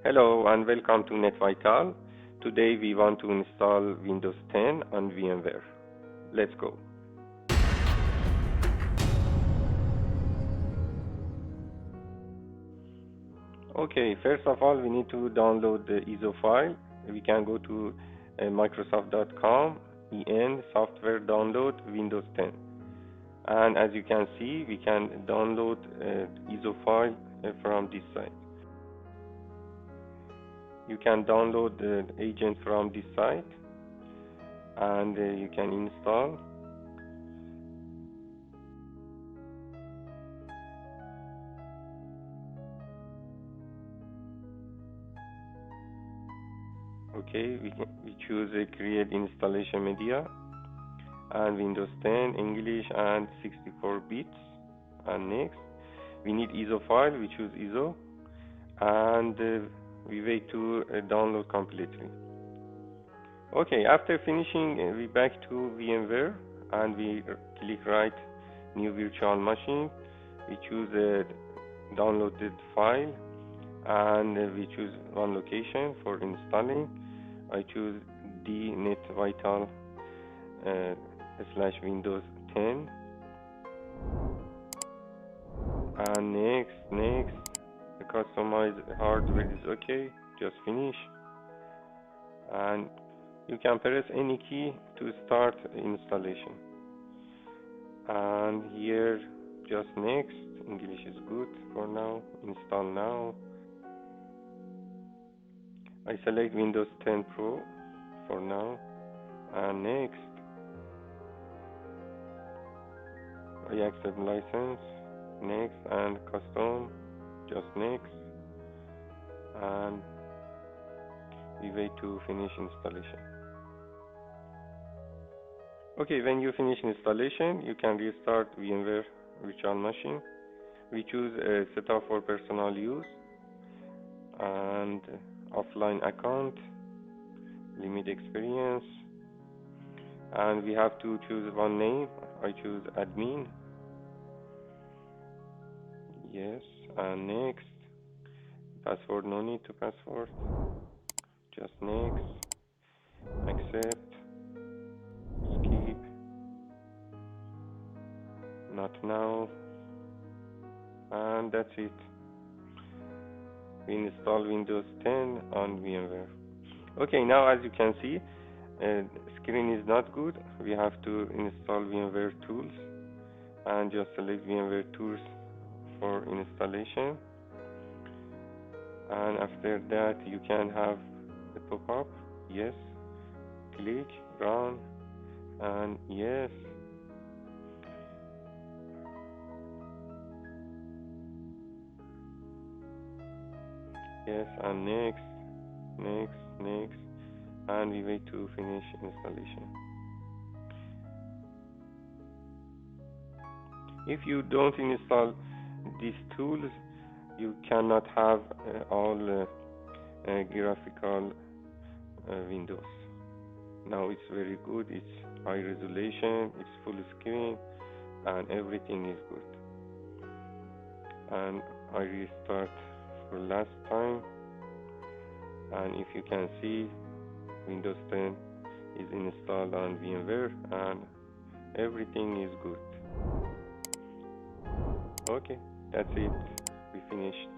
Hello and welcome to NetVital. Today we want to install Windows 10 on VMware. Let's go. Okay, first of all we need to download the ISO file. We can go to microsoft.com, en software download Windows 10. And as you can see, we can download ISO file from this site. You can download the agent from this site and you can install. Okay, we choose create installation media and Windows 10 English and 64 bits, and next we need ISO file. We choose ISO and we wait to download completely. Okay, after finishing we back to VMware and we click right new virtual machine. We choose downloaded file and we choose one location for installing. I choose NetVital / Windows 10 and next the customized hardware is okay. Just finish and you can press any key to start installation, and here just next. English is good for now. Install now. I select Windows 10 Pro for now and next. I accept license, next, and custom, just next, and we wait to finish installation. Okay, when you finish installation, you can restart VMware virtual machine. We choose a setup for personal use and offline account, limit experience, and we have to choose one name. I choose admin. Yes, and next. Password, no need to password. Just next. Accept. Skip. Not now. And that's it. We install Windows 10 on VMware. Okay, now as you can see, screen is not good. We have to install VMware tools and just select VMware tools for installation, and after that you can have the pop-up. Yes, click, run, and yes. Yes, and next, and we wait to finish installation. If you don't install these tools, you cannot have all graphical windows. Now it's very good, it's high resolution, it's full screen, and everything is good. And I restart for last time, and if you can see, Windows 10 is installed on VMware and everything is good. Okay, that's it. We finished.